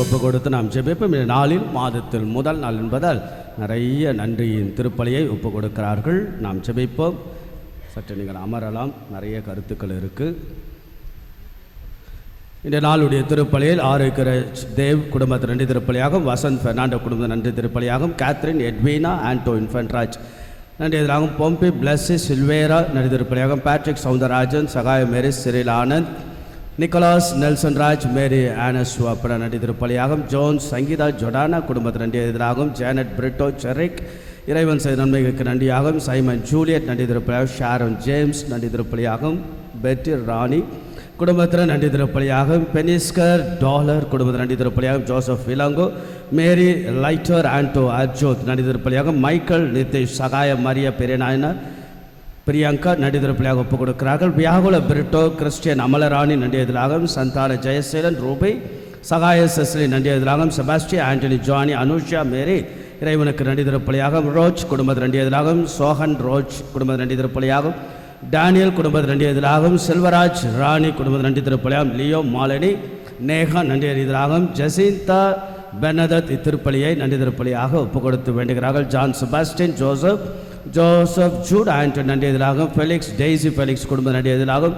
ஒப்பு கொடுத்து நாம் ஜெபிப்போம். இந்த நாளில் மாதத்தில் முதல் நாள் என்பதால் நிறைய நன்றியின் திருப்பலியை ஒப்பு கொடுக்கிறார்கள். நாம் ஜெபிப்போம். சற்று நீங்கள் அமரலாம். நிறைய கருத்துக்கள் இருக்குது. இந்த நாளுடைய திருப்பலியில் ஆரோக்கிய தேவ் குடும்பத்து நன்றி திருப்பலியாகும், வசந்த் பெர்னாண்டோ குடும்பத்து நன்றி திருப்பலியாகும், கேத்ரின் எட்வீனா ஆண்டோ இன்ஃபன்ட்ராஜ் நன்றி எதிராகும், பொம்பி பிளஸ்ஸி சில்வேரா நன்றி திருப்பலியாகும், Patrick Soundararajan, Sahaya Mary, Cyril Anand, Nicholas Nelson Raj, Mary ஆனஸ் வாப்பட நன்றி திருப்பலியாகும், ஜோன்ஸ் சங்கீதா ஜொடானா குடும்பத்து நன்றி எதிராகும், ஜேனட் பிரிட்டோ செரிக் இறைவன் செய்த நன்மைகளுக்கு நன்றியாகும், சைமன் ஜூலியட் நன்றி திருப்பலியாகும், ஷாரோன் ஜேம்ஸ் நன்றி திருப்பலியாகும், பெட்டி ராணி குடும்பத்தில் நன்றி திருப்பலியாகும், பெனிஸ்கர் டாலர் குடும்பத்தில் நன்றி திருப்பலியாகும், ஜோசப் விலங்கோ, மேரி லைட்டர் ஆண்டோ அர்ஜோத் நன்றி திருப்பலியாகும், மைக்கேல் நிதிஷ், சகாய மரிய பெரியநாயனா பிரியங்கா நன்றி திருப்பலியாக ஒப்புக் கொடுக்கிறார்கள், வியாகுல பிரிட்டோ கிறிஸ்டியன் அமலராணி நன்றி எதிராகும், சந்தான ஜெயசீலன் ரூபி, சகாய செஸ்லி நன்றி எதிராகும், செபாஸ்டியா ஆண்டனி ஜானி அனுஷா மேரி இறைவனுக்கு நன்றி திருப்பலியாகும், ரோஜ் குடும்பத்தில் நன்றி எதிராகும், சோஹன் ரோஜ் குடும்பத்தில் நன்றி திருப்பலியாகும், டேனியல் குடும்பத்தில் நன்றி எதிராகும், செல்வராஜ் ராணி குடும்பத்தில் நன்றி திருப்பலியாகும், லியோ மாலினி நேகா நன்றி எதிராகும், ஜெசிந்தா பெனதத் இத்திருப்பலியை நன்றி திருப்பலியாக ஒப்புக் கொடுத்து வேண்டுகிறார்கள், John Sebastian Joseph Jude Antony நன்றி எதிராகும், ஃபெலிக்ஸ் டெய்ஸி ஃபெலிக்ஸ் குடும்ப நன்றி எதிராகும்,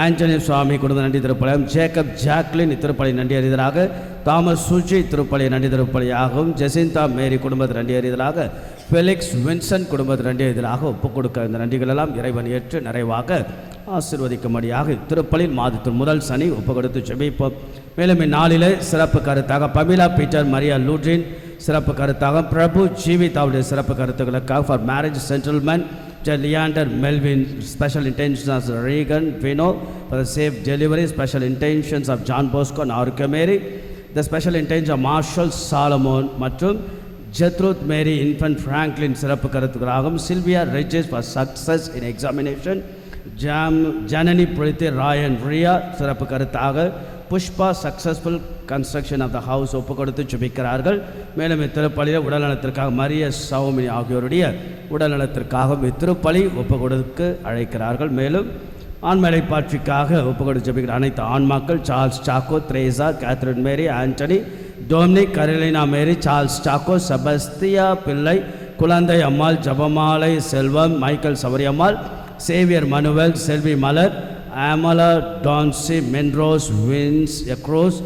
ஆண்டனி சுவாமி குடும்ப நன்றி திருப்பலியாகும், ஜேக்கப் ஜாக்லின் இத்திருப்பலி நன்றி எதிராக, தாமஸ் சுஜி திருப்பலி நன்றி திருப்பலியாகவும், ஜெசிந்தா மேரி குடும்பத்தில் நன்றி எதிராக, ஃபெலிக்ஸ் வின்சென்ட் குடும்பத்தில் நன்றி எதிராக ஒப்புக் கொடுக்க இந்த நன்றிகளெல்லாம் இறைவன் ஏற்று நிறைவாக ஆசீர்வதிக்கும்படியாக திருப்பலின் மாதத்தின் முதல் சனி ஒப்புக் கொடுத்து ஜெபிப்போம். மேலும் இந்நாளிலே சிறப்பு கருத்தாக பமிலா பீட்டர் மரியா லூட்ரின் சிறப்பு கருத்தாக, பிரபு ஜீவிதாவுடைய சிறப்பு கருத்துக்களுக்காக, for marriage gentleman Leander Melvin, special intentions Regan Vino, for the safe delivery, special intentions of John Bosco ஆர்கே Mary, the special intention of Marshal Solomon மற்றும் ஜெத்ரூத் மேரி இன்ஃபன்ட் ஃப்ராங்க்லின் சிறப்பு கருத்துக்களாகும், Silvia Regis for success in examination, Janani Preethi Rayan Riya சிறப்பு கருத்தாக, Pushpa successful construction of the house ஒப்பு கொடுத்து ஜெபிக்கிறார்கள். மேலும் இத்திருப்பலியில் உடல்நலத்திற்காக மரிய சௌமினி ஆகியோருடைய உடல்நலத்திற்காகவும் இத்திருப்பலி ஒப்பு கொடுக்க அழைக்கிறார்கள். மேலும் ஆண்மலை பாட்சிக்காக ஒப்பு கொடுத்து ஜெபிக்கிற அனைத்து ஆண்மாக்கள், Charles Chacko, Theresa, Catherine Mary, Antony, Dominic, Carolina Mary, Charles Chacko, Sebastia Pillai, Kuzhandai Ammal, Jebamalai Selvam, Michael Savariammal, Xavier Manuel, Selvi Malar, Amala டான்சி, மென்ரோஸ், வின்ஸ் எக்ரோஸ்,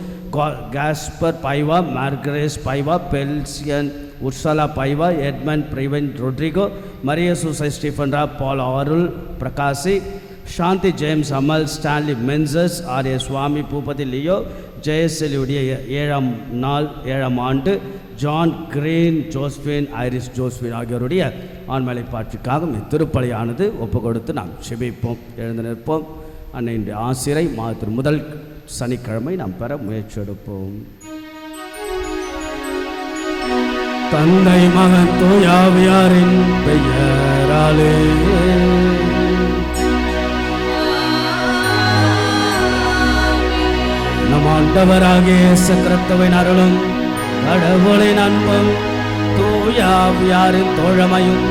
காஸ்பர் பைவா, மார்கரேஸ் பைவா, பெல்சியன் உர்சலா பைவா, எட்மண்ட் பிரிவன் ரொட்ரிகோ, மரிய சூசை ஸ்டீஃபன் ரா, Paul Arul Prakasi, Shanthi James Amal, Stanley Menezes, Arya Swamy, Boopathi Leo, ஜெயசெலியுடைய 7ஆம் ஆண்டு, John Green, Josephine, Iris Josephine ஆகியோருடைய ஆண்மலை பாட்சிக்காகவும் இத்திருப்பலியானது ஒப்பு கொடுத்து நாம் செபிப்போம். எழுந்து நிற்போம். அன்னையினுடைய ஆசிரை மாதத்தின் முதல் சனிக்கிழமை நாம் பெற முயற்சி எடுப்போம். தந்தை மகன் தூயாவியாரின் பெயராலே நம் ஆண்டவராகிய இயேசு கிறிஸ்துவின் அருளும் கடவுளின் அன்பும் தூயாவியாரின் தோழமையும்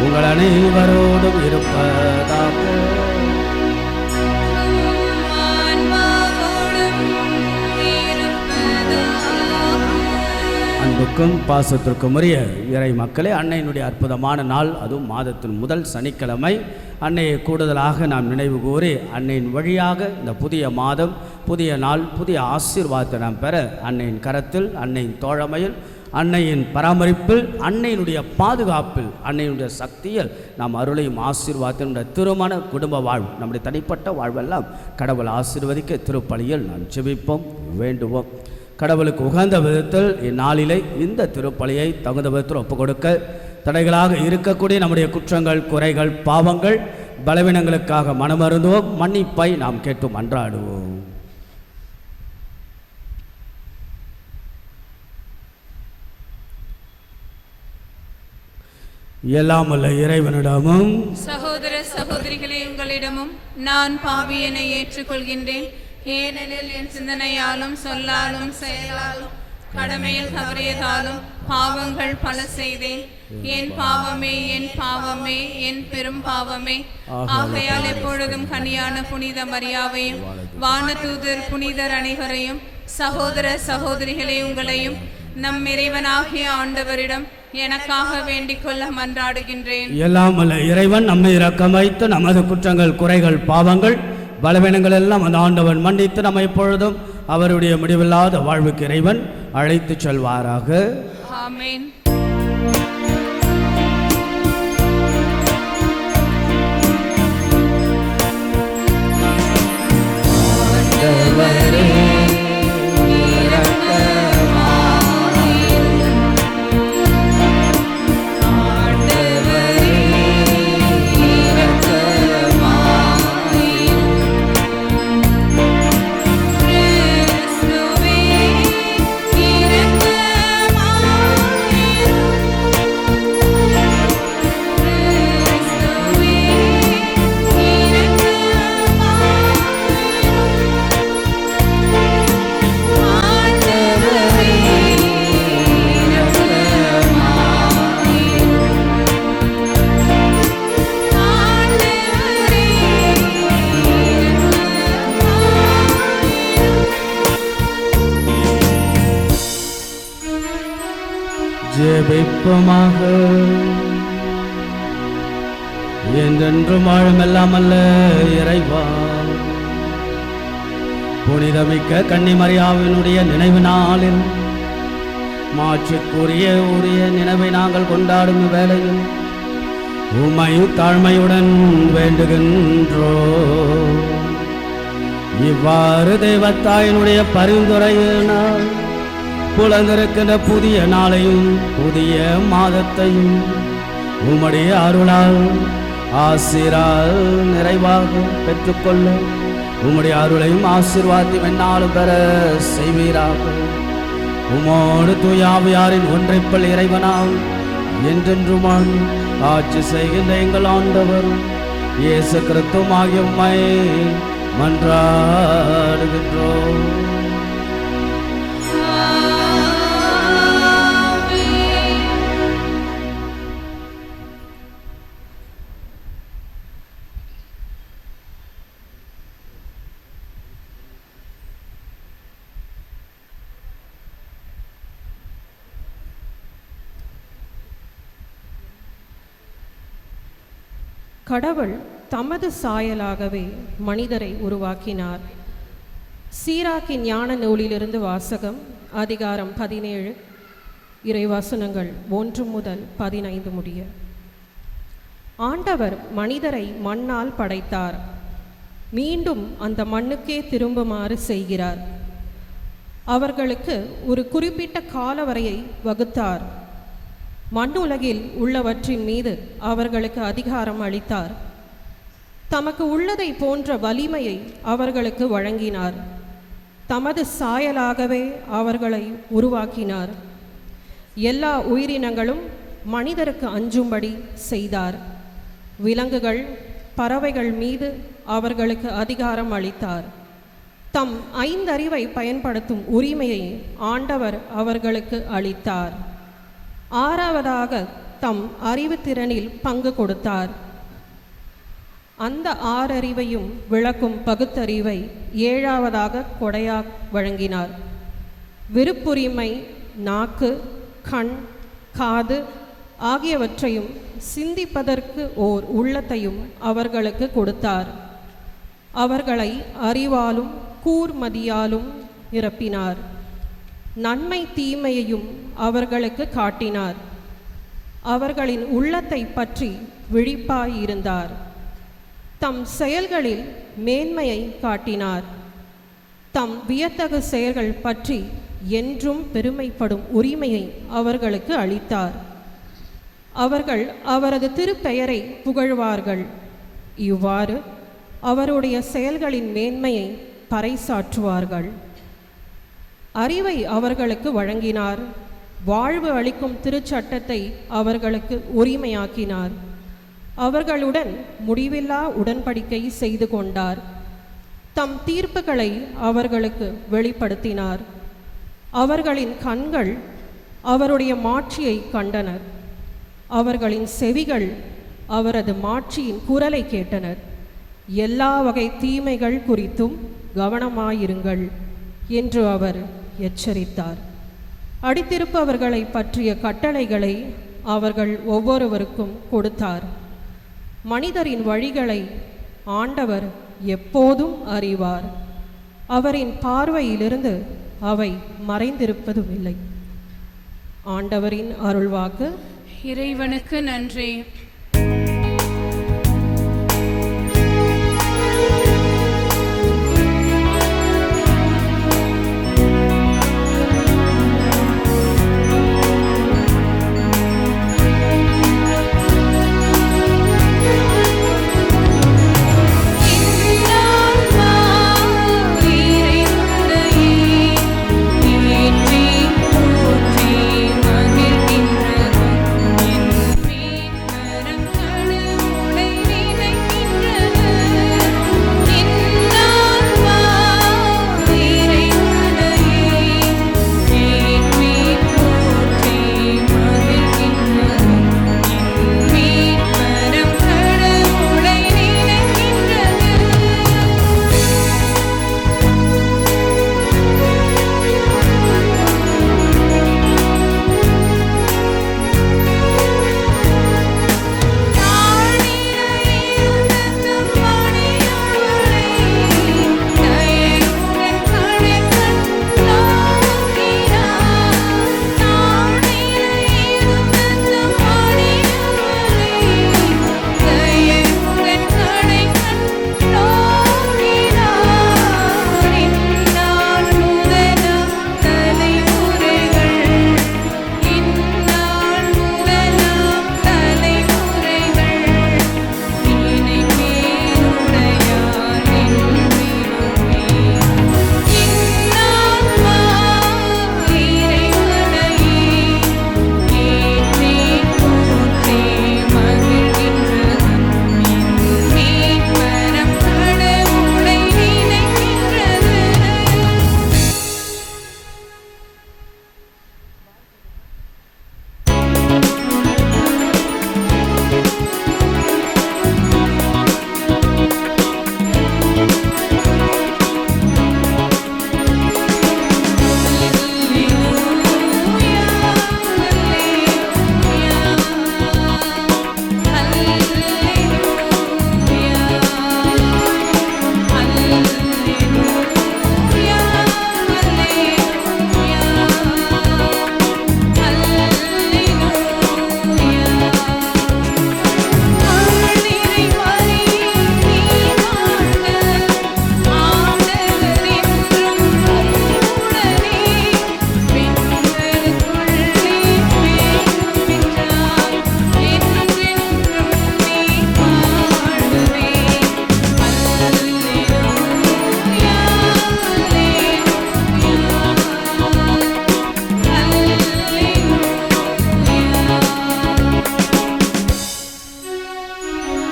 உங்கள் அனைவரோடும் இருப்பதாக. அன்புக்கும் பாசத்திற்கும் உரிய இறை மக்களே, அன்னையினுடைய அற்புதமான நாள், அதுவும் மாதத்தின் முதல் சனிக்கிழமை. அன்னையை கூடுதலாக நாம் நினைவு கூறி அன்னையின் வழியாக இந்த புதிய மாதம், புதிய நாள், புதிய ஆசீர்வாதத்தை நாம் பெற அன்னையின் கரத்தில், அன்னையின் தோழமையில், அன்னையின் பராமரிப்பில், அன்னையினுடைய பாதுகாப்பில், அன்னையினுடைய சக்தியில் நாம் அருளையும் ஆசீர்வாதத்தினுடைய திருமண குடும்ப வாழ்வு, நம்முடைய தனிப்பட்ட வாழ்வெல்லாம் கடவுள் ஆசீர்வதிக்க திருப்பலியில் நாம் ஜெபிப்போம், வேண்டுவோம். கடவுளுக்கு உகந்த விதத்தில் இந்நாளிலே இந்த திருப்பலியை தகுந்த விதத்தில் ஒப்புக் கொடுக்க தடைகளாக இருக்கக்கூடிய நம்முடைய குற்றங்கள், குறைகள், பாவங்கள், பலவீனங்களுக்காக மனமருந்துவோம். மன்னிப்பை நாம் கேட்டு மன்றாடுவோம். எல்லாம் உள்ள இறைவனிடமும் சகோதர சகோதரிகளே உங்களிடமும் நான் பாவியனை ஏற்றுக்கொள்கின்றேன். ஏனெனில் என் சிந்தனையாலும் சொல்லாலும் செயலாலும் கடமையில் தவறியதாலும் பாவங்கள் பல செய்தேன். என் பாவமே, என் பாவமே, என் பெரும் பாவமே. ஆகையால் எப்பொழுதும் கனியான புனித மரியாவையும் வானதூதர் புனிதர் அனைவரையும் சகோதர சகோதரிகளே உங்களையும் நம் இறைவனாகிய ஆண்டவரிடம் எனக்காக வேண்டிக் கொள்ள மன்றாடுகின்றேன். எல்லாம் வல்ல இறைவன் நம்மை இரக்கம் வைத்து நமது குற்றங்கள், குறைகள், பாவங்கள், பலவீனங்கள் எல்லாம் அந்த ஆண்டவன் மன்னித்து நம்மை எப்பொழுதும் அவருடைய முடிவில்லாத வாழ்வுக்கு இறைவன் அழைத்து செல்வாராக. ஆமென். ஜெபிப்போமாக. என்றென்றும் வாழும் எல்லாம் அல்ல இறைவா, புனிதமிக்க கன்னிமரியாவினுடைய நினைவு நாளில் மாட்சிக்குரிய நினைவை நாங்கள் கொண்டாடும் வேளையில் உம்மை தாழ்மையுடன் வேண்டுகின்றோ. இவ்வாறு தெய்வத்தாயினுடைய பரிந்துரையினால் புலந்திருக்கின்ற புதிய நாளையும் புதிய மாதத்தையும் உம்முடைய அருளால் ஆசீரால் நிறைவாக பெற்றுக்கொள்ள உம்முடைய அருளையும் ஆசீர்வாதத்தையும் என்னாலும் பெற செய்வீராக. உமோடு தூயாவியாரின் ஒன்றைப்பல் இறைவனால் என்றென்றும் ஆட்சி செய்கின்ற எங்கள் ஆண்டவர் இயேசு கிறிஸ்துவும் ஆகிய உம்மை மன்றாடுகின்றோம். கடவுள் தமது சாயலாகவே மனிதரை உருவாக்கினார். சீராக்கின் ஞான நூலிலிருந்து வாசகம். அதிகாரம் 17, இறைவசனங்கள் 1 முதல் 15 முடிய. ஆண்டவர் மனிதரை மண்ணால் படைத்தார். மீண்டும் அந்த மண்ணுக்கே திரும்புமாறு செய்கிறார். அவர்களுக்கு ஒரு குறிப்பிட்ட காலவரையை வகுத்தார். மண்ணுலகில் உள்ளவற்றின் மீது அவர்களுக்கு அதிகாரம் அளித்தார். தமக்கு உள்ளதை போன்ற வலிமையை அவர்களுக்கு வழங்கினார். தமது சாயலாகவே அவர்களை உருவாக்கினார். எல்லா உயிரினங்களும் மனிதருக்கு அஞ்சும்படி செய்தார். விலங்குகள், பறவைகள் மீது அவர்களுக்கு அதிகாரம் அளித்தார். தம் 5 அறிவை பயன்படுத்தும் உரிமையை ஆண்டவர் அவர்களுக்கு அளித்தார். 6வதாக தம் அறிவுத்திறனில் பங்கு கொடுத்தார். அந்த 6 அறிவையும் விளக்கும் பகுத்தறிவை 7வதாக கொடையாக வழங்கினார். விருப்புரிமை, நாக்கு, கண், காது ஆகியவற்றையும் சிந்திப்பதற்கு ஓர் உள்ளத்தையும் அவர்களுக்கு கொடுத்தார். அவர்களை அறிவாலும் கூர்மதியாலும் நிரப்பினார். நன்மை தீமையையும் அவர்களுக்கு காட்டினார். அவர்களின் உள்ளத்தை பற்றி விழிப்பாயிருந்தார். தம் செயல்களில் மேன்மையை காட்டினார். தம் வியத்தகு செயல்கள் பற்றி என்றும் பெருமைப்படும் உரிமையை அவர்களுக்கு அளித்தார். அவர்கள் அவரது திருப்பெயரை புகழ்வார்கள். இவ்வாறு அவருடைய செயல்களின் மேன்மையை பறைசாற்றுவார்கள். அறிவை அவர்களுக்கு வழங்கினார். வாழ்வு அளிக்கும் திருச்சட்டத்தை அவர்களுக்கு உரிமையாக்கினார். அவர்களுடன் முடிவில்லா உடன்படிக்கை செய்து கொண்டார். தம் தீர்ப்புகளை அவர்களுக்கு வெளிப்படுத்தினார். அவர்களின் கண்கள் அவருடைய மாட்சியை கண்டனர். அவர்களின் செவிகள் அவரது மாட்சியின் குரலை கேட்டனர். எல்லா வகை தீமைகள் குறித்தும் கவனமாயிருங்கள். என்று அவர் எச்சரித்தார். அடித்திருப்பவர்களை பற்றிய கட்டளைகளை அவர்கள் ஒவ்வொருவருக்கும் கொடுத்தார். மனிதரின் வழிகளை ஆண்டவர் எப்போதும் அறிவார். அவரின் பார்வையிலிருந்து அவை மறைந்திருப்பதும் இல்லை. ஆண்டவரின் அருள்வாக்கு. இறைவனுக்கு நன்றி.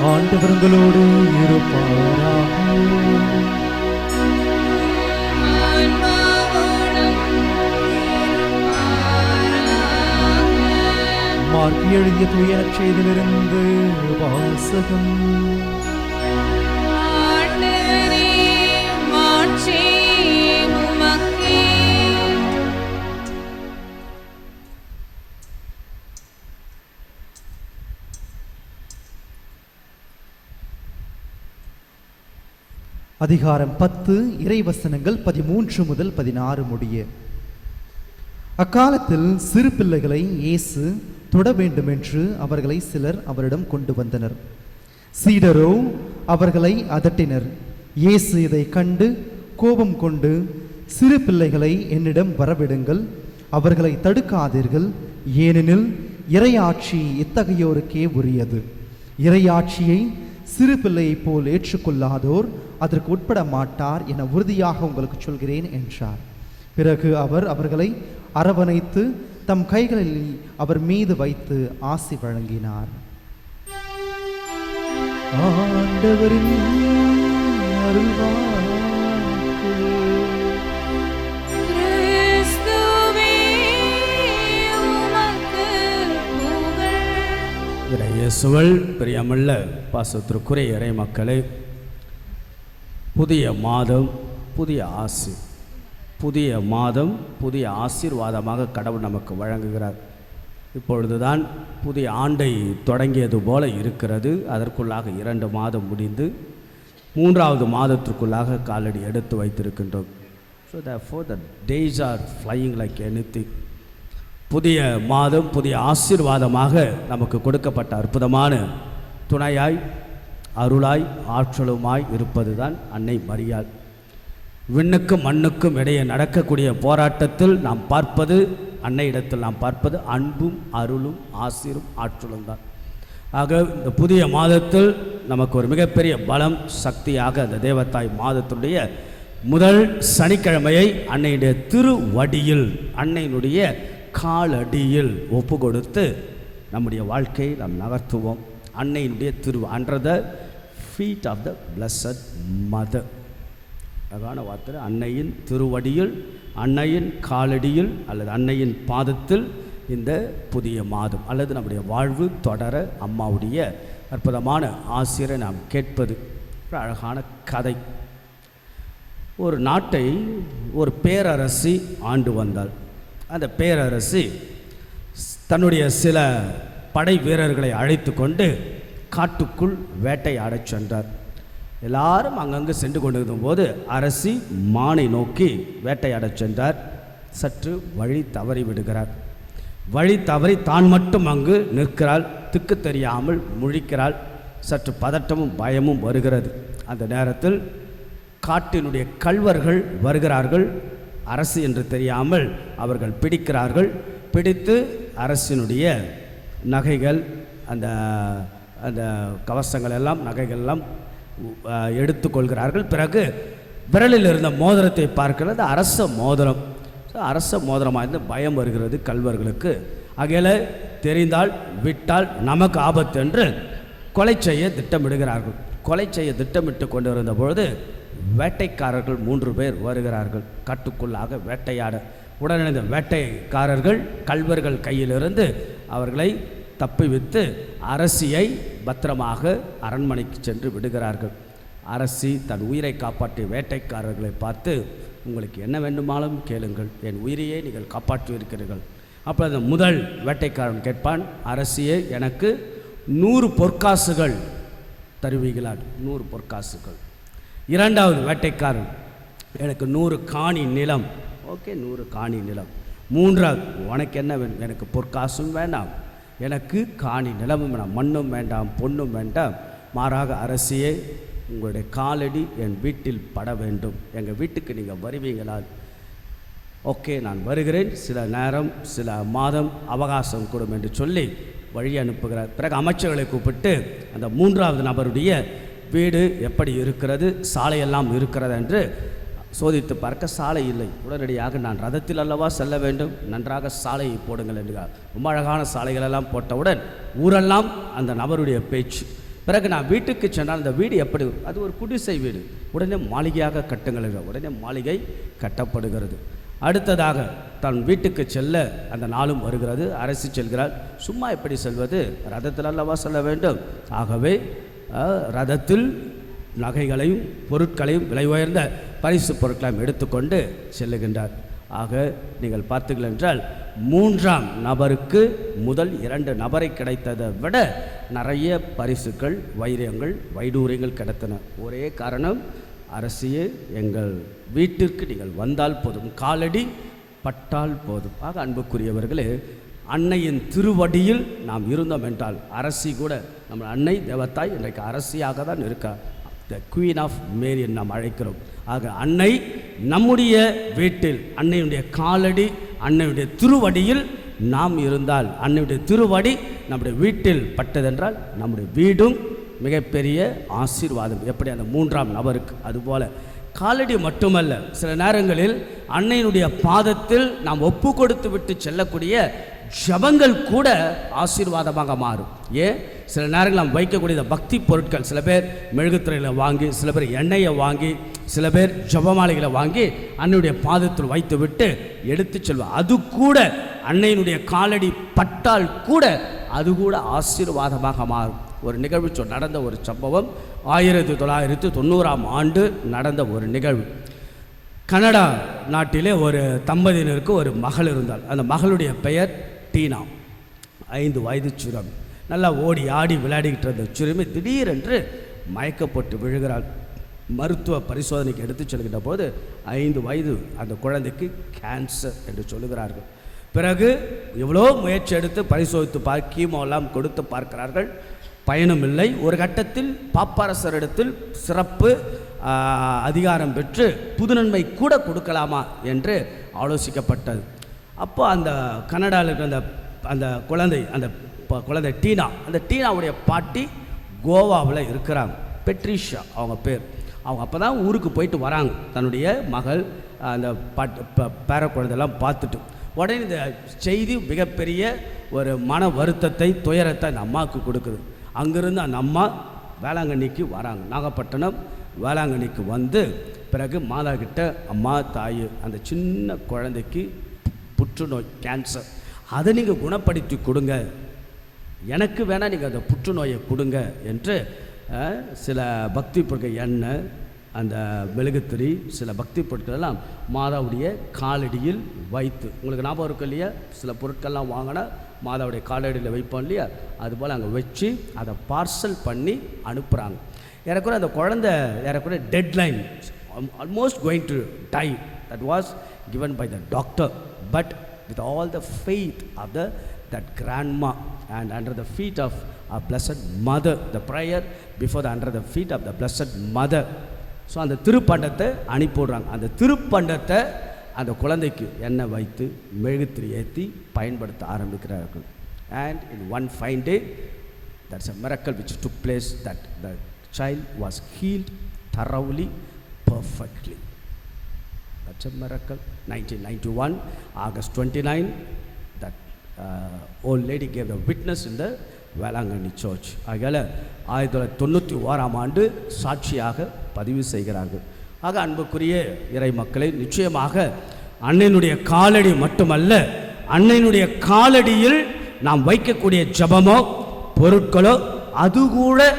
ஆண்டவர்களோடு இருப்பாராக. மார்க் எழுதிய தூய நற்செய்தியிலிருந்து வாசகம். அதிகாரம் 10 இறைவசனங்கள் 13 முதல் 16 முடிய. அக்காலத்தில் சிறு பிள்ளைகளை இயேசு தொட வேண்டுமென்று அவர்களை சிலர் அவரிடம் கொண்டு வந்தனர். சீடரோ அவர்களை அதட்டினர். இயேசு இதை கண்டு கோபம் கொண்டு, சிறு பிள்ளைகளை என்னிடம் வரவிடுங்கள், அவர்களை தடுக்காதீர்கள், ஏனெனில் இறையாட்சி இத்தகையோருக்கே உரியது. இறையாட்சியை சிறு பிள்ளையைப் போல் ஏற்றுக்கொள்ளாதோர் அதற்கு உட்பட மாட்டார் என உறுதியாக உங்களுக்கு சொல்கிறேன் என்றார். பிறகு அவர் அவர்களை அரவணைத்து தம் கைகளில் அவர் மீது வைத்து ஆசி வழங்கினார். ஆண்டவரின் அருள்வாக்கு. இயேசுவில் பிரியமுள்ள பாசத்திற்குரிய இறை மக்களே, புதிய மாதம், புதிய ஆசி. புதிய மாதம் புதிய ஆசீர்வாதமாக கடவுள் நமக்கு வழங்குகிறார். இப்பொழுதுதான் புதிய ஆண்டை தொடங்கியது போல இருக்கிறது. அதற்குள்ளாக 2 மாதம் முடிந்து 3வது மாதத்திற்குள்ளாக காலடி எடுத்து வைத்திருக்கின்றோம். So therefore the days are flying like anything. புதிய மாதம் புதிய ஆசீர்வாதமாக நமக்கு கொடுக்கப்பட்ட அற்புதமான துணையாய் அருளாய் ஆற்றலுமாய் இருப்பது தான் அன்னை மரியாள். விண்ணுக்கும் மண்ணுக்கும் இடையே நடக்கக்கூடிய போராட்டத்தில் நாம் பார்ப்பது, அன்னையிடத்தில் நாம் பார்ப்பது அன்பும் அருளும் ஆசீரும் ஆற்றலும் தான். ஆக இந்த புதிய மாதத்தில் நமக்கு ஒரு மிகப்பெரிய பலம் சக்தியாக அந்த தேவத்தாய் மாதத்துடைய முதல் சனிக்கிழமையை அன்னையுடைய திருவடியில், அன்னையினுடைய காலடியில் ஒப்பு கொடுத்து நம்முடைய வாழ்க்கையை நாம் நகர்த்துவோம். அன்னையினுடைய under the feet of the blessed mother. அழகான வார்த்தை. அன்னையின் திருவடியில், அன்னையின் காலடியில் அல்லது அன்னையின் பாதத்தில் இந்த புதிய மாதம் அல்லது நம்முடைய வாழ்வு தொடர அம்மாவுடைய அற்புதமான ஆசிரை நாம் கேட்பது. ஒரு அழகான கதை. ஒரு நாட்டை ஒரு பேரரசி ஆண்டு வந்தாள். அந்த பேரரசி தன்னுடைய சில படை வீரர்களை அழைத்து கொண்டு காட்டுக்குள் வேட்டையாடச் சென்றார். எல்லாரும் அங்கங்கு சென்று கொண்டிருக்கும் போது அரசி மானை நோக்கி வேட்டையாடச் சென்றார். சற்று வழி தவறி விடுகிறார். வழி தவறி தான் மட்டும் அங்கு நிற்கிறாள். திக்கு தெரியாமல் முழிக்கிறாள். சற்று பதட்டமும் பயமும் வருகிறது. அந்த நேரத்தில் காட்டினுடைய கள்வர்கள் வருகிறார்கள். அரசு என்று தெரியாமல் அவர்கள் பிடிக்கிறார்கள். பிடித்து அரசினுடைய நகைகள், அந்த அந்த கவசங்கள் எல்லாம், நகைகள் எல்லாம் எடுத்துக்கொள்கிறார்கள். பிறகு விரலில் இருந்த மோதிரத்தை பார்க்கிறது. அரச மோதிரம். அரச மோதிரமாக இருந்து பயம் வருகிறது கள்வர்களுக்கு. ஆகையால் தெரிந்தால் விட்டால் நமக்கு ஆபத்து என்று கொலை செய்ய திட்டமிடுகிறார்கள். கொலை செய்ய திட்டமிட்டு கொண்டிருந்த பொழுது வேட்டைக்காரர்கள் 3 பேர் வருகிறார்கள் காட்டுக்குள்ளாக வேட்டையாட. உடனே இந்த வேட்டைக்காரர்கள் கள்வர்கள் கையிலிருந்து அவர்களை தப்பிவித்து அரசியை பத்திரமாக அரண்மனைக்கு சென்று விடுகிறார்கள். அரசி தன் உயிரை காப்பாற்றிய வேட்டைக்காரர்களை பார்த்து, உங்களுக்கு என்ன வேண்டுமானாலும் கேளுங்கள், என் உயிரையே நீங்கள் காப்பாற்றியிருக்கிறீர்கள். அப்போ அந்த முதல் வேட்டைக்காரன் கேட்பான், அரசியே எனக்கு 100 பொற்காசுகள் தருவீங்களான். 100 பொற்காசுகள். 2வது வேட்டைக்காரன், எனக்கு 100 காணி நிலம். ஓகே, 100 காணி நிலம். 3வது, உனக்கு என்ன வேணும்? எனக்கு பொற்காசும் வேண்டாம், எனக்கு காணி நிலமும் வேண்டாம், மண்ணும் வேண்டாம், பொண்ணும் வேண்டாம். மாறாக அரசியே, உங்களுடைய காலடி என் வீட்டில் பட வேண்டும். எங்கள் வீட்டுக்கு நீங்கள் வருவீங்களா? ஓகே, நான் வருகிறேன், சில நேரம் சில மாதம் அவகாசம் கொடும் என்று சொல்லி வழி அனுப்புகிறார். பிறகு அமைச்சர்களை கூப்பிட்டு அந்த 3வது நபருடைய வீடு எப்படி இருக்கிறது, சாலையெல்லாம் இருக்கிறது என்று சோதித்து பார்க்க சாலை இல்லை. உடனடியாக நான் ரதத்தில் அல்லவா செல்ல வேண்டும், நன்றாக சாலையை போடுங்கள் என்றார். ரொம்ப அழகான சாலைகளெல்லாம் போட்டவுடன் ஊரெல்லாம் அந்த நபருடைய பேச்சு. பிறகு நான் வீட்டுக்கு சென்றால் அந்த வீடு எப்படி, அது ஒரு குடிசை வீடு, உடனே மாளிகையாக கட்டுங்கள் என்றார். உடனே மாளிகை கட்டப்படுகிறது. அடுத்ததாக தன் வீட்டுக்கு செல்ல அந்த நாளும் வருகிறது. அரசி செல்கிறாள். சும்மா எப்படி செல்வது, ரதத்தில் அல்லவா செல்ல வேண்டும். ஆகவே ரதத்தில் நகைகளையும் பொருட்களையும் விலை உயர்ந்த பரிசு பொருட்களையும் எடுத்துக்கொண்டு செல்லுகின்றார். ஆக நீங்கள் பார்த்தீர்கள் என்றால் 3ஆம் நபருக்கு முதல் 2 நபரை கிடைத்ததை விட நிறைய பரிசுகள், வைரியங்கள், வைடூரியங்கள் கிடைத்தன. ஒரே காரணம், அரசியே எங்கள் வீட்டிற்கு நீங்கள் வந்தால் போதும், காலடி பட்டால் போதும். ஆக அன்புக்குரியவர்களே, அன்னையின் திருவடியில் நாம் இருந்தோம் என்றால், அரசி கூட நம்ம அன்னை தேவத்தாய் இன்றைக்கு அரசியாக தான் இருக்கார். த குவீன் ஆஃப் மேரி நாம் அழைக்கிறோம். ஆக அன்னை நம்முடைய வீட்டில், அன்னையுடைய காலடி, அன்னையுடைய திருவடியில் நாம் இருந்தால், அன்னையுடைய திருவடி நம்முடைய வீட்டில் பட்டதென்றால் நம்முடைய வீடும் மிகப்பெரிய ஆசீர்வாதம். எப்படி அந்த 3ஆம் நபருக்கு, அதுபோல் காலடி மட்டுமல்ல, சில நேரங்களில் அன்னையினுடைய பாதத்தில் நாம் ஒப்பு கொடுத்து விட்டு செல்லக்கூடிய ஜபங்கள் கூட ஆசீர்வாதமாக மாறும். ஏன், சில நேரங்கள் நாம் வைக்கக்கூடிய பக்தி பொருட்கள், சில பேர் மெழுகுத்திரைகளை வாங்கி, சில பேர் எண்ணெயை வாங்கி, சில பேர் ஜபமாலைகளை வாங்கி அன்னையுடைய பாதத்தில் வைத்து விட்டு எடுத்து செல்வோம். அது கூட அன்னையினுடைய காலடி பட்டால் கூட அது கூட ஆசீர்வாதமாக மாறும். ஒரு நிகழ்வு நடந்த ஒரு சம்பவம் 1990ஆம் ஆண்டு நடந்த ஒரு நிகழ்வு. கனடா நாட்டிலே ஒரு தம்பதியினருக்கு ஒரு மகள் இருந்தாள். அந்த மகளுடைய பெயர் டீனா. 5 வயது சிறுமி. நல்லா ஓடி ஆடி விளையாடிக்கிட்டு இருந்த சிறுமி திடீரென்று மயக்கப்பட்டு விழுகிறாள். மருத்துவ பரிசோதனைக்கு எடுத்து செல்கின்ற போது 5 வயது அந்த குழந்தைக்கு கேன்சர் என்று சொல்லுகிறார்கள். பிறகு எவ்வளோ முயற்சி எடுத்து பரிசோதித்து கீமோலாம் கொடுத்து பார்க்கிறார்கள், பயனும் இல்லை. ஒரு கட்டத்தில் பாப்பரசரிடத்தில் சிறப்பு அதிகாரம் பெற்று புதுநன்மை கூட கொடுக்கலாமா என்று ஆலோசிக்கப்பட்டது. அப்போ அந்த கனடாவில் இருக்கிற அந்த குழந்தை டீனா, அந்த டீனாவுடைய பாட்டி கோவாவில் இருக்கிறாங்க. பெட்ரிஷா அவங்க பேர். அவங்க அப்போ தான் ஊருக்கு போயிட்டு வராங்க, தன்னுடைய மகள் அந்த பேர குழந்தையெல்லாம் பார்த்துட்டு. உடனே இந்த செய்தி மிகப்பெரிய ஒரு மன வருத்தத்தை, துயரத்தை அந்த அம்மாவுக்கு கொடுக்குது. அங்கேருந்து அந்த அம்மா வேளாங்கண்ணிக்கு வராங்க. நாகப்பட்டினம் வேளாங்கண்ணிக்கு வந்து பிறகு மாதா கிட்ட, அம்மா தாய், அந்த சின்ன குழந்தைக்கு புற்றுநோய் கேன்சர், அதை நீங்கள் குணப்படுத்தி கொடுங்க, எனக்கு வேணால் நீங்கள் அந்த புற்றுநோயை கொடுங்க என்று சில பக்தி பொருட்கள், எண்ணெய், அந்த மெழுகுத்திரி, சில பக்தி பொருட்களெல்லாம் மாதாவுடைய காலடியில் வைத்து, உங்களுக்கு ஞாபகம் இருக்கும் இல்லையா, சில பொருட்கள்லாம் வாங்கினா மாதாவுடைய காலடியில் வைப்போம் இல்லையா, அதுபோல் அங்கே வச்சு அதை பார்சல் பண்ணி அனுப்புகிறாங்க. ஏறக்குறைய அந்த குழந்தை ஏறக்குறைய deadline, almost going to tie, that was given by the doctor, but with all the faith of that grandma and under the feet of our blessed mother, the prayer before under the feet of the blessed mother. So அந்த திருப்பண்டத்தை அனுப்பிவிடுறாங்க. அந்த திருப்பண்டத்தை அந்த குழந்தைக்கு எண்ணெய் வைத்து மெழுகுத்திரி ஏற்றி பயன்படுத்த ஆரம்பிக்கிறார்கள். And in one fine day, that's a miracle which took place, that the child was healed thoroughly, perfectly. That's a miracle. 1991, August 29, that old lady gave the witness in the Velankanni church. ஆகையால் 1991 சாட்சியாக பதிவு செய்கிறார்கள். ஆக அன்புக்குரிய இறை மக்களை, நிச்சயமாக அன்னையினுடைய காலடி மட்டுமல்ல, அன்னையினுடைய காலடியில் நாம் வைக்கக்கூடிய ஜபமோ பொருட்களோ அது கூட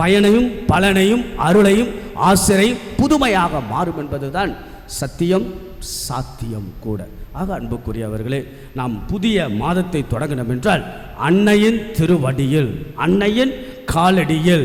பயனையும் பலனையும் அருளையும் ஆசிரையும் புதுமையாக மாறும் என்பதுதான் சத்தியம், சாத்தியம் கூட. ஆக அன்புக்குரியவர்களே, நாம் புதிய மாதத்தை தொடங்கணும் என்றால் அன்னையின் திருவடியில், அன்னையின் காலடியில்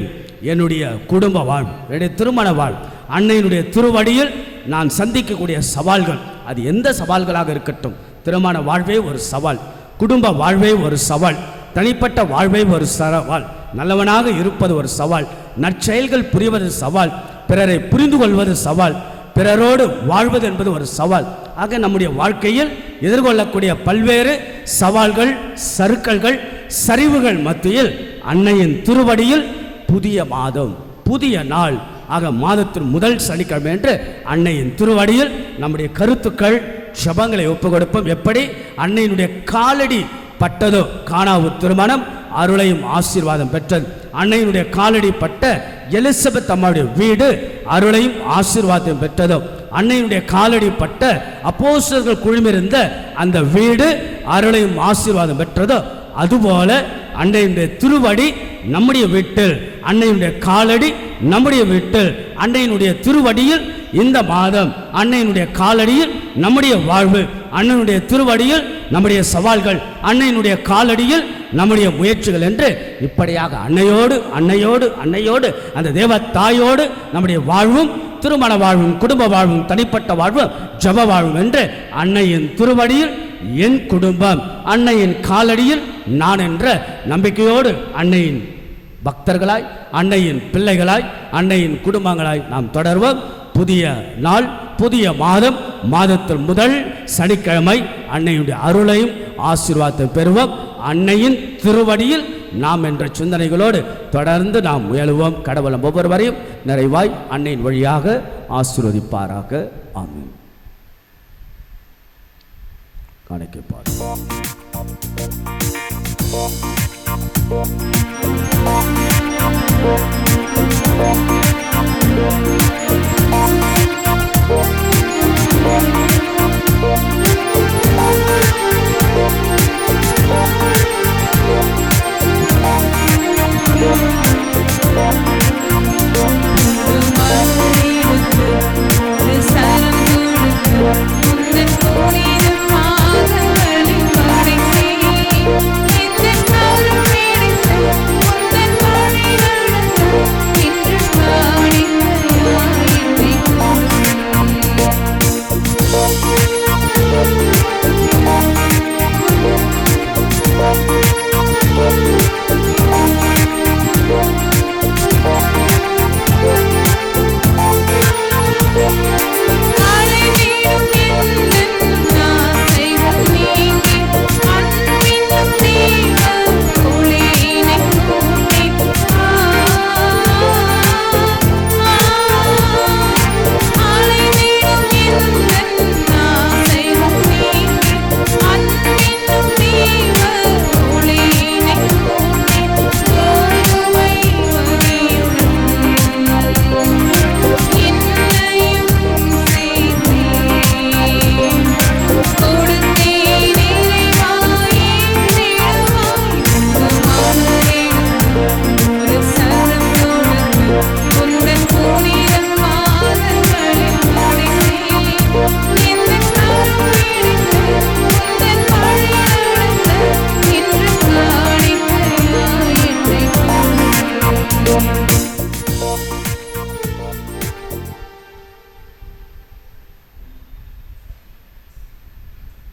என்னுடைய குடும்ப வாழ்வு, என்னுடைய திருமண வாழ்வு, அன்னையினுடைய திருவடியில் நான் சந்திக்கக்கூடிய சவால்கள், அது எந்த சவால்களாக இருக்கட்டும், திருமண வாழ்வே ஒரு சவால், குடும்ப வாழ்வே ஒரு சவால், தனிப்பட்ட வாழ்வே ஒரு சவால், நல்லவனாக இருப்பது ஒரு சவால், நற்செயல்கள் புரிவது சவால், பிறரை புரிந்து கொள்வது சவால், பிறரோடு வாழ்வது என்பது ஒரு சவால். ஆக நம்முடைய வாழ்க்கையில் எதிர்கொள்ளக்கூடிய பல்வேறு சவால்கள், சறுக்கல்கள், சரிவுகள் மத்தியில் அன்னையின் திருவடியில் புதிய மாதம், புதிய நாள், ஆக மாதத்தின் முதல் சனிக்கிழமை என்று அன்னையின் திருவடியில் நம்முடைய கருத்துக்கள், ஜபங்களை ஒப்புக் கொடுப்போம். எப்படி அன்னையினுடைய காலடி பட்டதோ கானாவு திருமணம் அருளையும் ஆசீர்வாதம் பெற்றது. அன்னையினுடைய காலடி பட்ட எலிசபெத் அம்மாவுடைய வீடு அருளையும் ஆசீர்வாதம் பெற்றதோ, அன்னையினுடைய காலடி பட்ட அப்போஸ்தலர்கள் குழுமிருந்த அந்த வீடு அருளையும் ஆசீர்வாதம் பெற்றதோ, அதுபோல அன்னையினுடைய திருவடி நம்முடைய வீட்டில், அன்னையினுடைய காலடி நம்முடைய வீட்டில், அன்னையினுடைய திருவடியில் இந்த மாதம், அன்னையினுடைய காலடியில் நம்முடைய வாழ்வு, அன்னையினுடைய திருவடியில் நம்முடைய சவால்கள், அன்னையினுடைய காலடியில் நம்முடைய முயற்சிகள் என்று இப்படியாக அன்னையோடு அன்னையோடு அன்னையோடு அந்த தேவ தாயோடு நம்முடைய வாழ்வும், திருமண வாழ்வும், குடும்ப வாழ்வும், தனிப்பட்ட வாழ்வும், ஜப வாழ்வும் என்று அன்னையின் திருவடியில் என் குடும்பம், அன்னையின் காலடியில் நான் என்ற நம்பிக்கையோடு அன்னையின் பக்தர்களாய், அன்னையின் பிள்ளைகளாய், அன்னையின் குடும்பங்களாய் நாம் தொடர்வோம். புதிய நாள், புதிய மாதம், மாதத்தில் முதல் சனிக்கிழமை அன்னையுடைய அருளையும் ஆசீர்வாதத்தை பெறுவோம். அன்னையின் திருவடியில் நாம் என்ற சிந்தனைகளோடு தொடர்ந்து நாம் முயலுவோம். கடவுள் ஒவ்வொருவரையும் நிறைவாய் அன்னையின் வழியாக ஆசீர்வதிப்பாராக. ஆமென். காணிக்கைப்பார். ஒரு சரம் கொடுத்து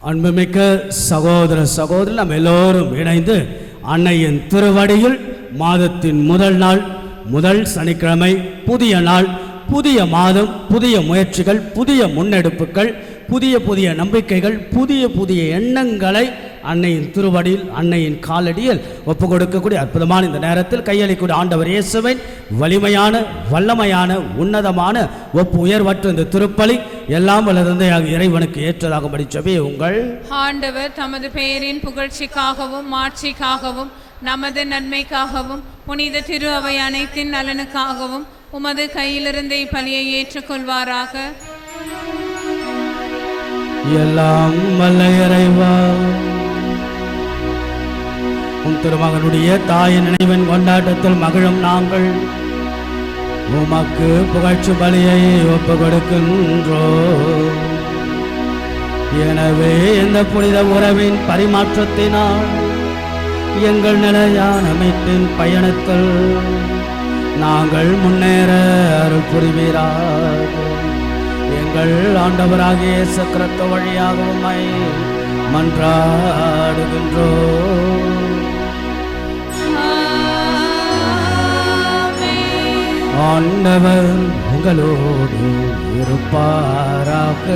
அன்புமிக்க சகோதர சகோதரி, நாம் எல்லோரும் இணைந்து அன்னையின் திருவடியில் மாதத்தின் முதல் நாள், முதல் சனிக்கிழமை, புதிய நாள், புதிய மாதம், புதிய முயற்சிகள், புதிய முன்னெடுப்புகள், புதிய புதிய நம்பிக்கைகள், புதிய புதிய எண்ணங்களை அன்னையின் திருவடியில், அன்னையின் காலடியில் ஒப்பு கொடுக்கக்கூடிய அற்புதமான இந்த நேரத்தில் கையளிக்கூடிய ஆண்டவர் இயேசுவின் வலிமையான, வல்லமையான, உன்னதமான, ஒப்பு உயர்வற்ற இந்த திருப்பலி எல்லாம் வல்ல தந்தையாக இறைவனுக்கு ஏற்றதாகும்படி ஜெபியுங்கள். ஆண்டவர் தமது பெயரின் புகழ்ச்சிக்காகவும் மாட்சிக்காகவும் நமது நன்மைக்காகவும் புனித திரு அவை அனைத்தின் நலனுக்காகவும் உமது கையிலிருந்து இப்பலியை ஏற்றுக்கொள்வாராக. எல்லாம் வல்ல இறைவா, உம் திருமகனுடைய தாயின் நினைவின் கொண்டாட்டத்தில் மகிழும் நாங்கள் உமக்கு புகழ்ச்சி பலியை ஒப்பு கொடுக்கின்றோம். எனவே இந்த புனித உறவின் பரிமாற்றத்தினால் எங்கள் நிலையான மீட்பின் பயணத்தில் நாங்கள் முன்னேற அருள் புரிவீராக. எங்கள் ஆண்டவராகிய இயேசு கிறிஸ்து வழியாக உம்மை மன்றாடுகின்றோம். ஆண்டவர் உங்களோடு இருப்பாராக.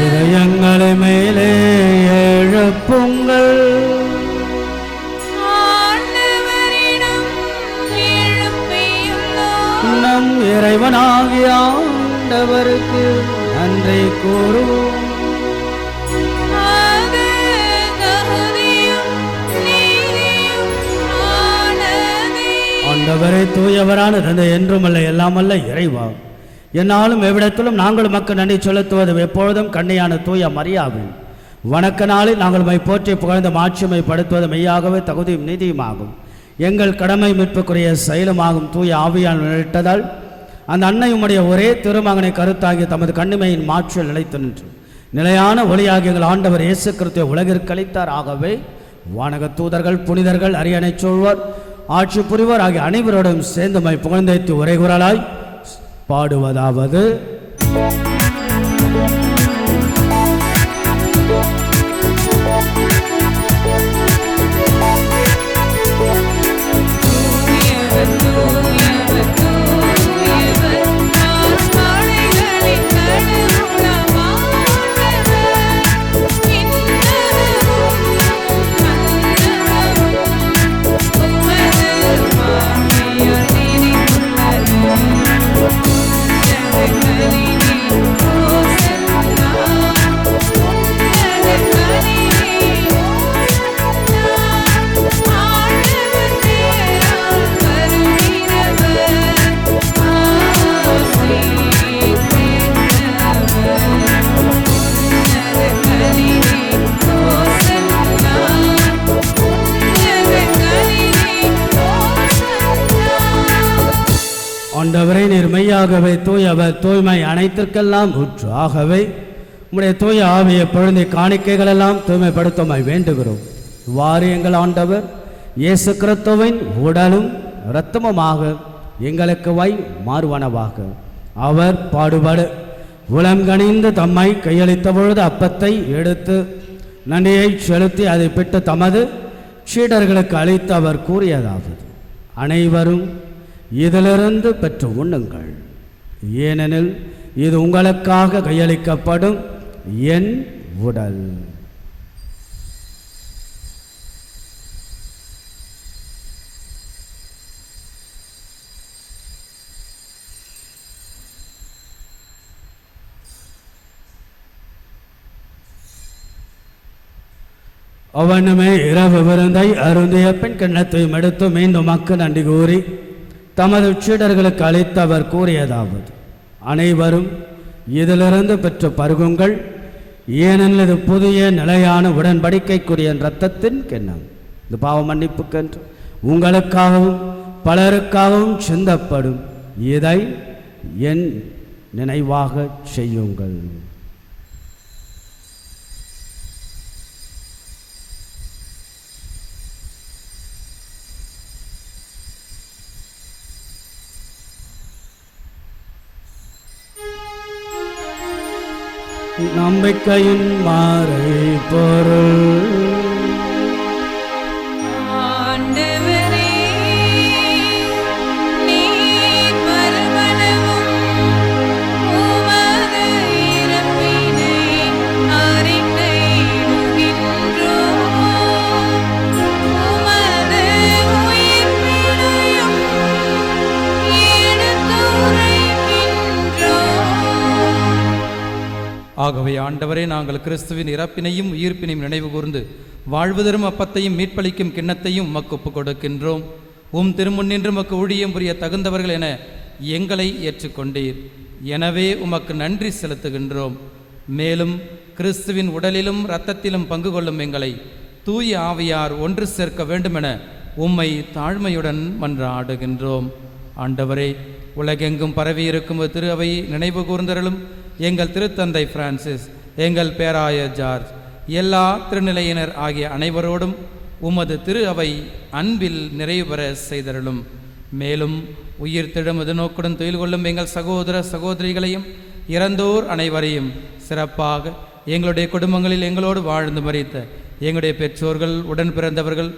இதயங்களை மேலே எழுப்புங்கள். நம் இறைவனாகிய ஆண்டவருக்கு நன்றி கூறுவோம். ஆண்டவரே, தூயவரான தந்தை, என்றுமல்ல எல்லாமல்ல இறைவா, என்னாலும் எவ்விடத்திலும் நாங்கள் மக்கள் நன்றி செலுத்துவது எப்பொழுதும் கண்ணியான தூய மரியாவின் வணக்க நாளில் நாங்கள் மை போற்றி புகழ்ந்த மாட்சிமைப்படுத்துவது மெய்யாகவே தகுதியும் நீதியுமாகும். எங்கள் கடமை மீட்புக்குரிய செயலுமாகும். தூய ஆவியால் நினைத்ததால் அந்த அன்னை உம்முடைய ஒரே திருமகனை கருத்தாகிய தமது கண்ணிமையின் மாற்றில் நிலைத்து நின்று நிலையான ஒளியாகிய எங்கள் ஆண்டவர் இயேசு கிறிஸ்துவை உலகிற்கு அளித்தார். ஆகவே வானக தூதர்கள், புனிதர்கள், அரியணை சூழ்வோர், ஆட்சி புரிவோர் ஆகிய அனைவரோடும் சேர்ந்து மை புகழ்ந்தேத்தி ஒரே குரலாய் பாடுவதாவது: ஆண்டவரை, நீர் மெய்யாகவே தூயவர், தூய்மை அனைத்திற்கெல்லாம் ஊற்று. ஆகவே உம்முடைய தூய ஆவியை பொழுதை காணிக்கைகள் எல்லாம் தூய்மைப்படுத்தமாய் வேண்டுகிறோம். இவ்வாறு எங்கள் ஆண்டவர் இயேசு கிறிஸ்துவின் உடலும் இரத்தமுமாக எங்களுக்கு மாறுவனவாக. அவர் பாடுபட உளங்கணிந்து தம்மை கையளித்த பொழுது அப்பத்தை எடுத்து நன்றியை செலுத்தி அதை பிட்டு தமது சீடர்களுக்கு அளித்து அவர் கூறியதாவது: அனைவரும் இதிலிருந்து பெற்று உண்ணுங்கள், ஏனெனில் இது உங்களுக்காக கையளிக்கப்படும் என் உடல். அவனுமே இரவு விருந்தை அருந்திய பின் கிண்ணத்தையும் எடுத்து மீண்டும் மக்கள் நன்றி கூறி தமது சீடர்களுக்கு அளித்து அவர் கூறியதாவது: அனைவரும் இதிலிருந்து பெற்று பருகுங்கள், ஏனெனில் இது புதிய நிலையான உடன்படிக்கைக்குரிய இரத்தத்தின் கிண்ணம். இந்த பாவ மன்னிப்புக்கென்று உங்களுக்காகவும் பலருக்காகவும் சிந்தப்படும். இதை என் நினைவாக செய்யுங்கள். நம்பிக்கையின் மாறை பொருள். ஆண்டவரே, நீர் வருமளவும் உமது இறப்பினை அறிக்கையிடுகின்றோம். உமது உயிர்ப்பினையும் எடுத்துரைக்கின்றோம். ஆகவே ஆண்டவரே, நாங்கள் கிறிஸ்துவின் இறப்பினையும் உயிர்ப்பினையும் நினைவு கூர்ந்து வாழ்வுதரும் அப்பத்தையும் மீட்பளிக்கும் கிண்ணத்தையும் உமக்கு ஒப்புக் கொடுக்கின்றோம். திருமுன்னின்று உமக்கு ஊழியம் புரிய தகுந்தவர்கள் என எங்களை ஏற்றுக்கொண்டீர். எனவே உமக்கு நன்றி செலுத்துகின்றோம். மேலும் கிறிஸ்துவின் உடலிலும் இரத்தத்திலும் பங்கு கொள்ளும் எங்களை தூய ஆவியார் ஒன்று சேர்க்க வேண்டுமென உம்மை தாழ்மையுடன் மன்றாடுகின்றோம். ஆண்டவரே, உலகெங்கும் பரவியிருக்கும் திரு அவை நினைவு கூர்ந்தருளும். எங்கள் திருத்தந்தை பிரான்சிஸ், எங்கள் பேராயர் ஜார்ஜ், எல்லா திருநிலையினர் ஆகிய அனைவரோடும் உமது திரு அவை அன்பில் நிறைவு பெற செய்தருளும். மேலும் உயிர் திடும் எதிர்நோக்குடன் துயில் கொள்ளும் எங்கள் சகோதர சகோதரிகளையும் இறந்தோர் அனைவரையும் சிறப்பாக எங்களுடைய குடும்பங்களில் எங்களோடு வாழ்ந்து மறித்த எங்களுடைய பெற்றோர்கள், உடன் பிறந்தவர்கள்,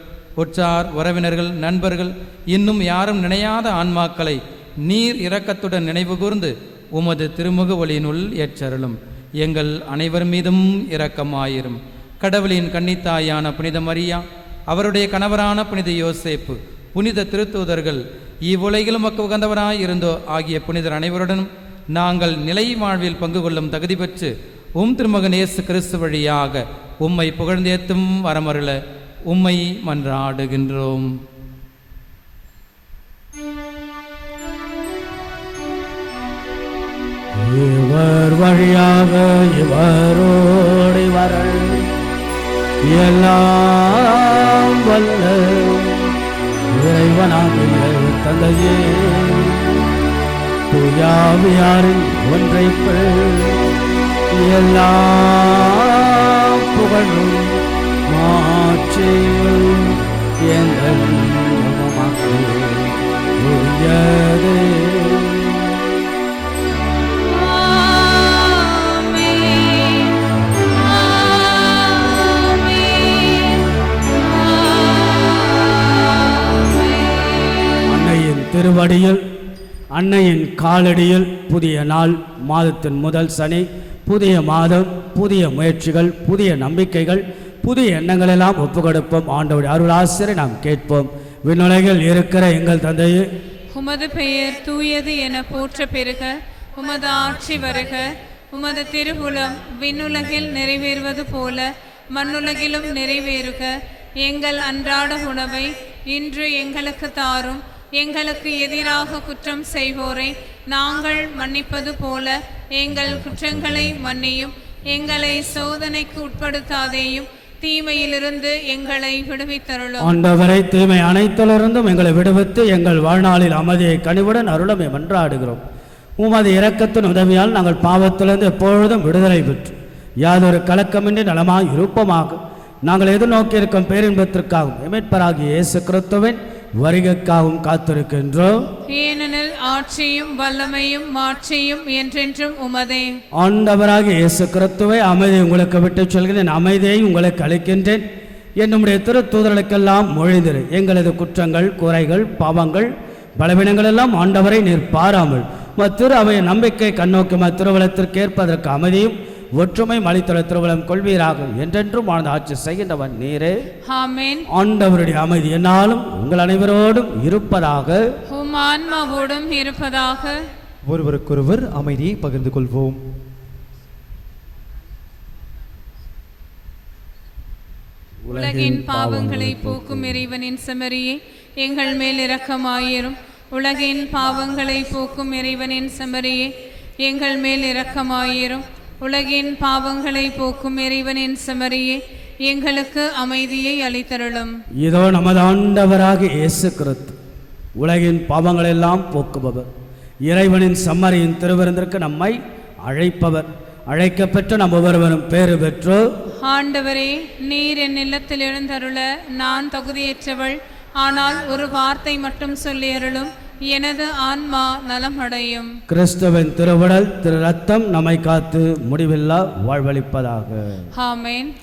உற்றார் உறவினர்கள், நண்பர்கள், இன்னும் யாரும் நினையாத ஆன்மாக்களை நீர் இரக்கத்துடன் நினைவு கூர்ந்து உமது திருமுக ஒளியினுள் ஏற்றருளும். எங்கள் அனைவர் மீதும் இரக்கமாயிரும். கடவுளின் கன்னித்தாயான புனித மரியா, அவருடைய கணவரான புனித யோசேப்பு, புனித திருத்தூதர்கள், இவ்வுலகிலும் மக்கு உகந்தவராய் இருந்தோ ஆகிய புனிதர் அனைவருடனும் நாங்கள் நிலை வாழ்வில் பங்கு கொள்ளும் தகுதி பெற்று திருமகன் இயேசு கிறிஸ்து வழியாக உம்மை புகழ்ந்தேத்தும் வரமருள உம்மை மன்றாடுகின்றோம். இவர் வழியாக இவரோடு வரல் எல்லாம் வல்ல இறைவனாகிய தந்தையே, தூயாவியாரின் ஒன்றைக்குள் எல்லா புகழும் மாற்றியும் எங்கள் உரியதே. திருவடியில் அன்னையின் காலடியில் புதிய நாள், மாதத்தின் முதல் சனி, புதிய மாதம், புதிய முயற்சிகள், புதிய நம்பிக்கைகள், புதிய எண்ணங்கள் எல்லாம் ஒப்பு கொடுப்போம். ஆண்டவருடைய அருளாசிரை நாம் கேட்போம். விண்ணுலகில் இருக்கிற எங்கள் தந்தையே, உமது பெயர் தூயது என போற்ற பெருக. உமது ஆட்சி வருக. உமது திருவுளம் விண்ணுலகில் நிறைவேறுவது போல மண்ணுலகிலும் நிறைவேறுக. எங்கள் அன்றாட உணவை இன்று எங்களுக்கு தாரும். எங்களுக்கு எதிராக குற்றம் செய்வோரை நாங்கள் மன்னிப்பது போல எங்கள் குற்றங்களை மன்னியும். எங்களை சோதனைக்கு உட்படுத்தாதேயும், தீமையிலிருந்து எங்களை விடுவித்தருளும். ஆண்டவரை, தீமை அனைத்திலிருந்தும் எங்களை விடுவித்து எங்கள் வாழ்நாளில் அமைதியை கனிவுடன் அருளமை மன்றாடுகிறோம். உமது இரக்கத்தின் உதவியால் நாங்கள் பாவத்திலிருந்து எப்பொழுதும் விடுதலை பெற்று யாதொரு கலக்கமின்றி நலமாய் இருப்போமாக. நாங்கள் எதிர்நோக்கியிருக்கும் பேரின்பத்திற்காகவும் எமேட்பராகிய இயேசு கிறிஸ்துவின் வருகைக்காகவும் காத்திருக்கின்றோம். ஏனெனில் ஆட்சியும் வல்லமையும் மாட்சியும் என்றென்றும் உமதே. ஆண்டவராகிய இயேசு கிறிஸ்துவை, அமைதியை உங்களுக்கு விட்டு சொல்கிறேன், அமைதியை உங்களுக்கு அளிக்கின்றேன். என்னுடைய திருத்தூதர்களுக்கெல்லாம் மொழிந்திரு. எங்களது குற்றங்கள், குறைகள், பாவங்கள், பலவீனங்கள் எல்லாம் ஆண்டவரை நீர் பாராமல் திரு அவைய நம்பிக்கை கண்ணோக்கி திருவலத்திற்கு ஏற்பதற்கு அமைதியும் ஒற்றுமை அளித்துள்ள திருவலம் கொள்வீராக. என்றென்றும் வாழ்ந்து ஆட்சி செய்கின்றவன் நீரே. ஆமென். ஆண்டவருடைய அமைதி என்னாலும் உங்கள் அனைவரோடும் இருப்பதாக. உம் ஆன்மாவோடும் இருப்பதாக. ஒருவருக்கொருவர் அமைதியை பகிர்ந்து கொள்வோம். உலகின் பாவங்களை போக்கும் இறைவனின் செம்மறியே, எங்கள் மேல் இரக்கமாயிரும். உலகின் பாவங்களை போக்கும் இறைவனின் செம்மறியே, எங்கள் மேல் இரக்கமாயிரும். உலகின் பாவங்களை போக்கும் இறைவனின் செம்மறியே, எங்களுக்கு அமைதியை அளித்தருளும். இதோ நமது ஆண்டவராகிய இயேசு கிறிஸ்து உலகின் பாவங்களெல்லாம் போக்குபவர், இறைவனின் செம்மறியின் திருவிருந்திற்கு நம்மை அழைப்பவர். அழைக்கப்பெற்ற நம் ஒவ்வொருவரும் பேறு பெற்றோ. ஆண்டவரே, நீர் என் இல்லத்தில் எழுந்தருள நான் தகுதியற்றவள். ஆனால் ஒரு வார்த்தை மட்டும் சொல்லி அருளும், எனது ஆன்மா நலமடையும். கிறிஸ்துவின் திருவுடல் திரு ரத்தம் நம்மை காத்து முடிவில்லா வாழ்வளிப்பதாக. ஆமென்.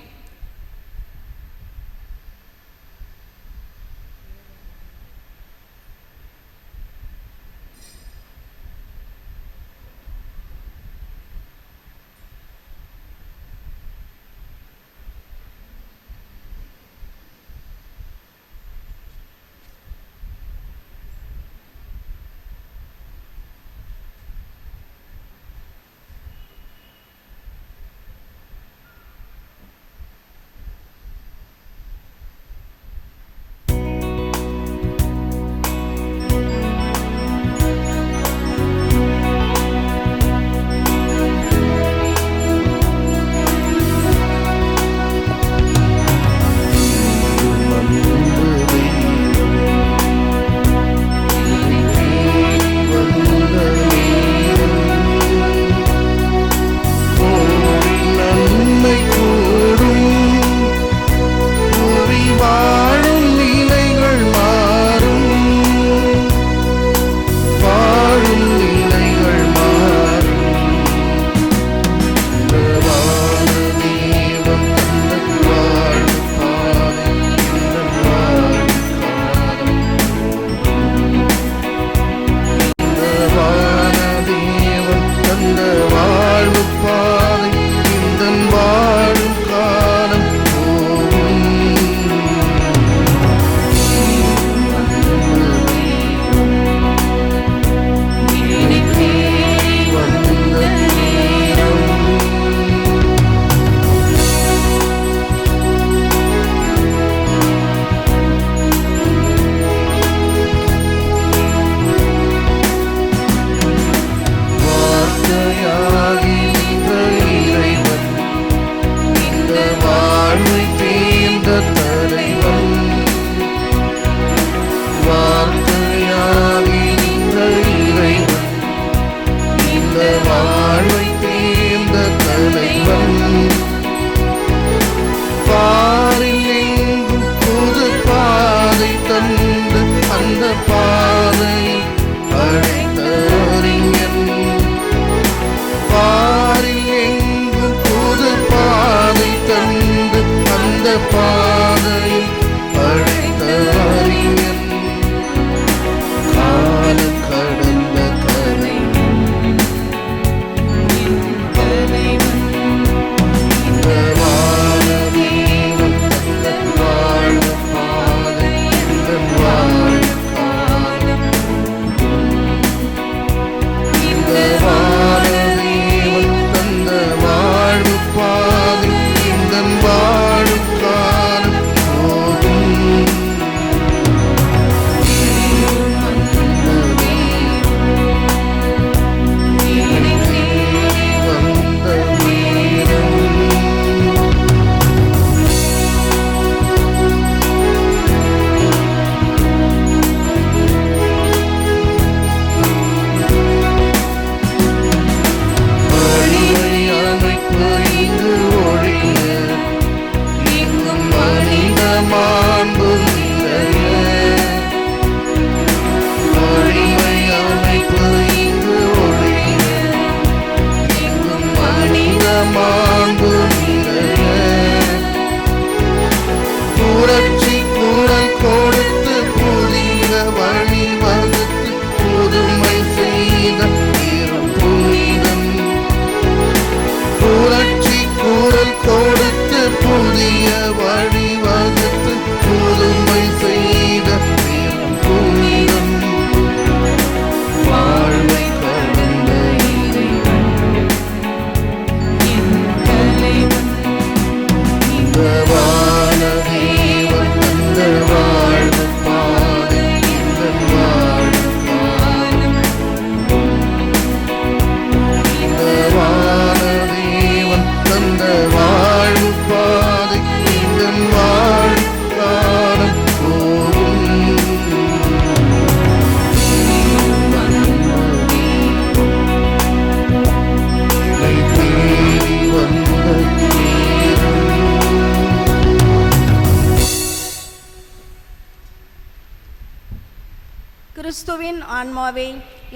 கிறிஸ்துவின் ஆன்மாவே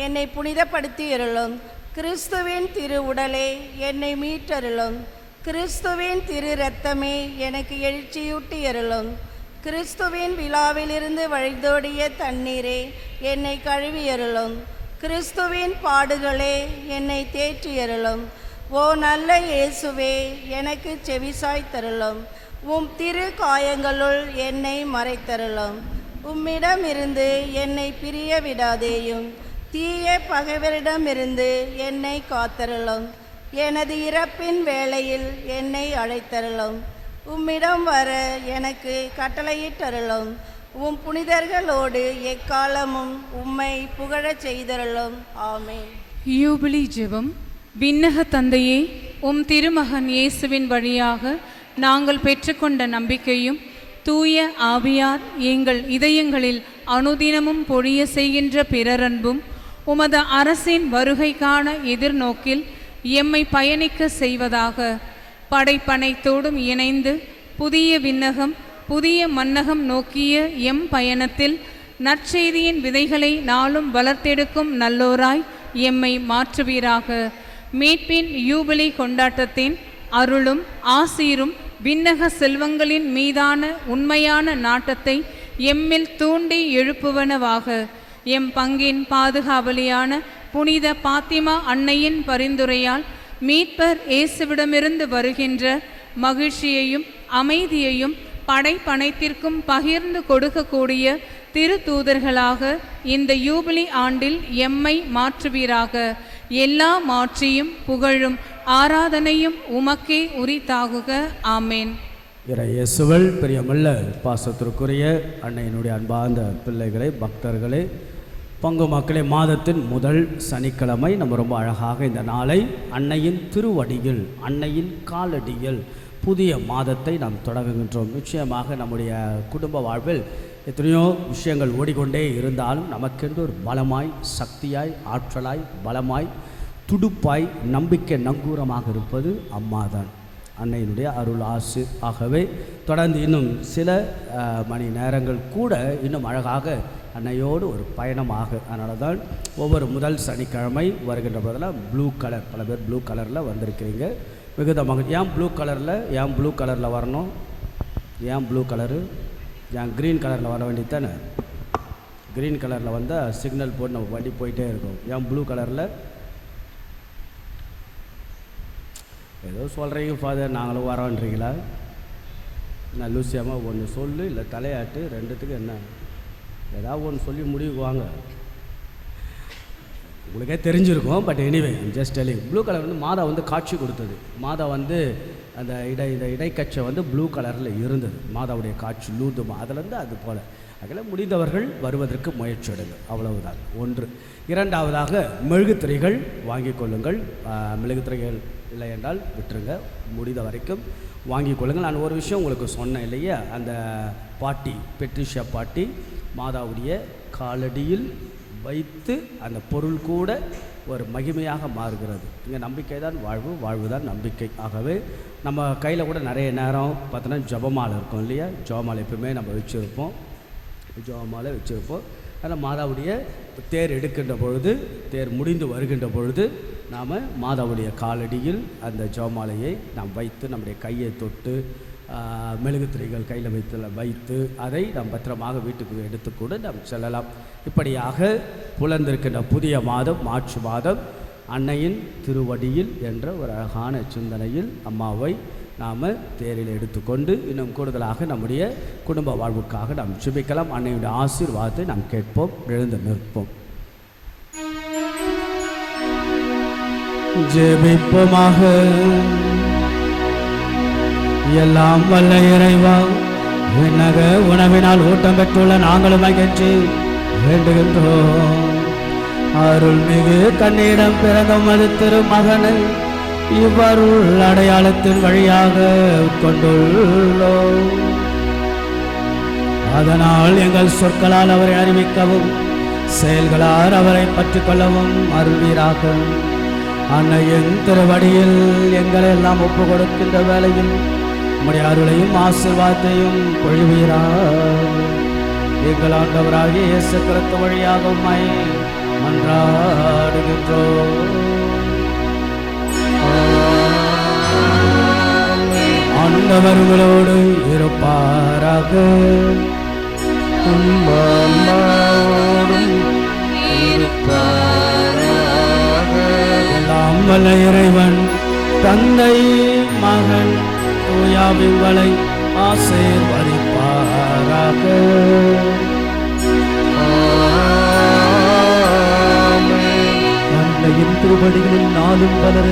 என்னை புனிதப்படுத்தி அருளும். கிறிஸ்துவின் திரு உடலே என்னை மீட்டருளும். கிறிஸ்துவின் திரு இரத்தமே எனக்கு எழுச்சியூட்டி அருளும். கிறிஸ்துவின் விழாவிலிருந்து வழிந்தோடிய தண்ணீரே என்னை கழுவியருளும். கிறிஸ்துவின் பாடுகளே என்னை தேற்றியருளும். ஓ நல்ல இயேசுவே, எனக்கு செவிசாய் தருளும். உம் திரு காயங்களுள் என்னை மறைத்தருளும். உம்மிடமிருந்து என்னை பிரிய விடாதேயும். தீய பகைவரிடமிருந்து என்னை காத்தருளும். எனது இறப்பின் வேளையில் என்னை அழைத்தருளும். உம்மிடம் வர எனக்கு கட்டளையிட்டருளும். உம் புனிதர்களோடு எக்காலமும் உம்மை புகழச் செய்தருளும். ஆமென். யூபிலி ஜெபம். விண்ணக தந்தையே, உம் திருமகன் இயேசுவின் வழியாக நாங்கள் பெற்றுக்கொண்ட நம்பிக்கையும் தூய ஆவியார் எங்கள் இதயங்களில் அனுதினமும் பொழிய செய்கின்ற பிறரன்பும் உமது அரசின் வருகைக்கான எதிர்நோக்கில் எம்மை பயணிக்க செய்வதாக. படைப்பனைத்தோடும் இணைந்து புதிய விண்ணகம் புதிய மன்னகம் நோக்கிய எம் பயணத்தில் நற்செய்தியின் விதைகளை நாளும் வளர்த்தெடுக்கும் நல்லோராய் எம்மை மாற்றுவீராக. மீட்பின் யூபிலி கொண்டாட்டத்தின் அருளும் ஆசீரும் விண்ணக செல்வங்களின் மீதான உண்மையான நாட்டத்தை எம்மில் தூண்டி எழுப்புவனவாக. எம் பங்கின் பாதுகாவலியான புனித பாத்திமா அன்னையின் பரிந்துரையால் மீட்பர் இயேசுவிடமிருந்து வருகின்ற மகிழ்ச்சியையும் அமைதியையும் படைப்பனைத்திற்கும் பகிர்ந்து கொடுக்கக்கூடிய திரு தூதர்களாக இந்த யூபிலி ஆண்டில் எம்மை மாற்றுவீராக. எல்லா மாட்சியும் புகழும் ஆராதனையும் உமக்கே உரித்தாகுக. ஆமேன். இயேசுவில் பிரியமுள்ள பாசத்திற்குரிய அன்னையினுடைய அன்பார்ந்த பிள்ளைகளே, பக்தர்களே, பங்கு மக்களே, மாதத்தின் முதல் சனிக்கிழமை நம்ம ரொம்ப அழகாக இந்த நாளை அன்னையின் திருவடியில் அன்னையின் காலடியில் புதிய மாதத்தை நாம் தொடங்குகின்றோம். நிச்சயமாக நம்முடைய குடும்ப வாழ்வில் எத்தனையோ விஷயங்கள் ஓடிக்கொண்டே இருந்தாலும் நமக்கென்று ஒரு பலமாய், சக்தியாய், ஆற்றலாய், பலமாய், துடுப்பாய், நம்பிக்கை நங்கூரமாக இருப்பது அம்மா தான், அன்னையினுடைய அருள் ஆசு. ஆகவே தொடர்ந்து இன்னும் சில மணி நேரங்கள் கூட இன்னும் அழகாக அன்னையோடு ஒரு பயணமாக. அதனால தான் ஒவ்வொரு முதல் சனிக்கிழமை வருகின்ற போதெல்லாம் ப்ளூ கலர், பல பேர் ப்ளூ கலரில் வந்திருக்கிறீங்க, மிகுந்த மகிழ்ச்சி. ஏன் ப்ளூ கலரில் வரணும்? ஏன் ப்ளூ கலரு? ஏன் க்ரீன் கலரில் வர வேண்டியது தானே? க்ரீன் கலரில் வந்தால் சிக்னல் போட்டு நம்ம வண்டி போயிட்டே இருக்கும். ஏன் ப்ளூ கலரில்? ஏதோ சொல்கிறீங்க ஃபாதர், நாங்களும் வரோன்றீங்களா? நான் லூசியாமல் ஒன்று சொல்லு, இல்லை தலையாட்டு, ரெண்டுத்துக்கு என்ன ஏதாவது ஒன்று சொல்லி முடிவுக்கு வாங்க. உங்களுக்கே தெரிஞ்சிருக்கும், but anyway just telling. Blue colour வந்து மாதா வந்து காட்சி கொடுத்தது. மாதா வந்து அந்த இடைக்கச்சை வந்து ப்ளூ கலரில் இருந்தது, மாதாவுடைய காட்சி லூதுமா. அதிலேருந்து அது போல் அதில் முடிந்தவர்கள் வருவதற்கு முயற்சி எடுங்க, அவ்வளவுதான். ஒன்று. இரண்டாவதாக மெழுகுத்திரைகள் வாங்கி கொள்ளுங்கள். மெழுகுத்திரைகள் இல்லை என்றால் விட்டுருங்க, முடிந்த வரைக்கும் வாங்கி கொள்ளுங்கள். நான் ஒரு விஷயம் உங்களுக்கு சொன்னேன் இல்லையா, அந்த பாட்டி, பெட்ரிஷியா பாட்டி மாதாவுடைய காலடியில் வைத்து அந்த பொருள் கூட ஒரு மகிமையாக மாறுகிறது. இங்கே நம்பிக்கை தான் வாழ்வு, வாழ்வு தான் நம்பிக்கை. ஆகவே நம்ம கையில் கூட நிறைய நேரம் பார்த்தோன்னா ஜபமாலை இருக்கும் இல்லையா, ஜபமாலை எப்பவுமே நம்ம வச்சுருப்போம், ஜபமாலை வச்சுருப்போம். அதில் மாதாவுடைய தேர் எடுக்கின்ற பொழுது, தேர் முடிந்து வருகின்ற பொழுது நாம் மாதாவுடைய காலடியில் அந்த ஜபமாலையை நாம் வைத்து நம்முடைய கையை தொட்டு மெழுகுத்திரைகள் கையில் வைத்து அதை நாம் பத்திரமாக வீட்டுக்கு எடுத்துக்கூட நாம் செல்லலாம். இப்படியாக புலர்ந்திருக்கின்ற புதிய மாதம், மார்ச் மாதம், அன்னையின் திருவடியில் என்ற ஒரு அழகான சிந்தனையில் அம்மாவை நாம் தேரில் எடுத்துக்கொண்டு இன்னும் கூடுதலாக நம்முடைய குடும்ப வாழ்வுக்காக நாம் ஜெபிக்கலாம். அன்னையுடைய ஆசீர்வாதத்தை நாம் கேட்போம். எழுந்து நிற்போம், ஜெபிப்போமாக. எல்லாம் வல்ல இறைவா, விண்ணக உணவினால் ஊட்டம் பெற்றுள்ள நாங்களும் மகிழ்ச்சி வேண்டுகின்றோம். அருள்மிகு கண்ணிடம் பிறந்த உமது திருமகனை இவ்வருள் அடையாளத்தின் வழியாக கொண்டுள்ளோம். அதனால் எங்கள் சொற்களால் அவரை அறிவிக்கவும் செயல்களால் அவரை பற்றி கொள்ளவும் அருள்வீராக. அன்னையின் திருவடியில் எங்களை எல்லாம் ஒப்பு கொடுக்கின்ற வேளையில் உம்முடைய அருளையும் ஆசீர்வாதத்தையும் பொழிவீராக. எங்கள் ஆண்டவராகிய இயேசு கிறிஸ்து வழியாக உம்மை மன்றாடுகின்றோம். ஆண்டவர் உங்களோடு இருப்பாராக. எல்லாம் வல்ல இறைவன் தந்தை மகன் தூயாவிங்களை ஆசீர்வதிப்பாராக. அன்னையின் திருவடிகளில் நாளும் வளர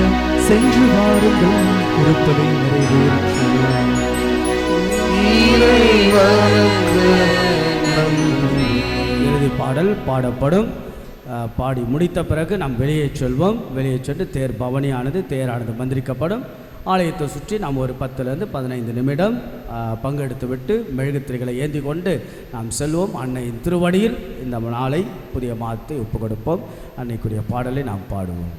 சென்று வாருங்கள், கொடுத்தவை நிறைவேறும். இறுதி பாடல் பாடப்படும். பாடி முடித்த பிறகு நாம் வெளியே செல்வோம். வெளியே சென்று தேர் பவனியானது தேரானது மந்திரிக்கப்படும். ஆலயத்தை சுற்றி நாம் ஒரு 10 to 15 நிமிடம் பங்கெடுத்து விட்டு மெழுகுத்திரைகளை ஏந்தி கொண்டு நாம் செல்வோம். அன்னையின் திருவடியில் இந்த நாளை புதிய மாதத்தை ஒப்புக் கொடுப்போம். அன்னைக்குரிய பாடலை நாம் பாடுவோம்.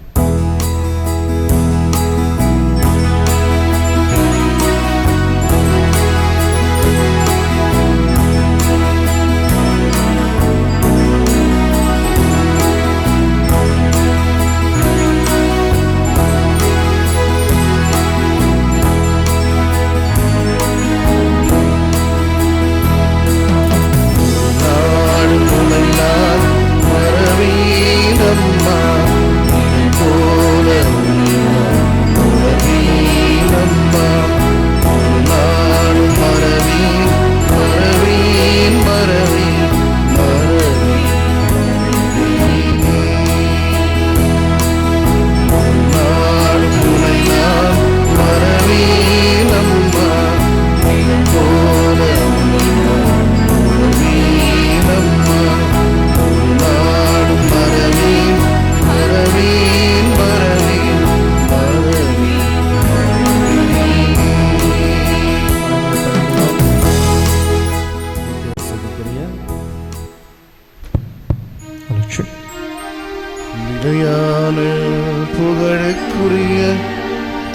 புகழுக்குரிய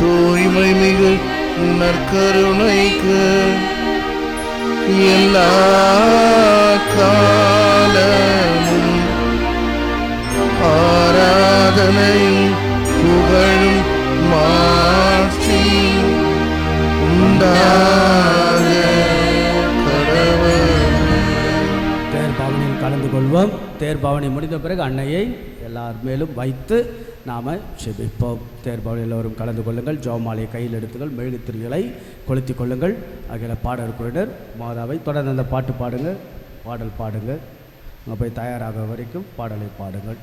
தூய்மை மிகு நற்கருணைக்கு எல்லா காலமும் ஆராதனையும் புகழும் மாட்சியும் உண்டாக தேர் பவனியில் கலந்து கொள்வோம். தேர் பவனி முடிந்த பிறகு அன்னையை எல்லார் மேலும் வைத்து நாம் செபிப்போம். தேர்பாவல் எல்லோரும் கலந்து கொள்ளுங்கள். ஜோமாலையை கையில் எடுத்துங்கள். மெழுகுத்திரிகளை கொளுத்தி கொள்ளுங்கள். ஆகிய பாடல் குழுவினர் மாதாவை தொடர்ந்து அந்த பாட்டு பாடுங்க, பாடல் பாடுங்க. போய் தயாராக வரைக்கும் பாடலை பாடுங்கள்.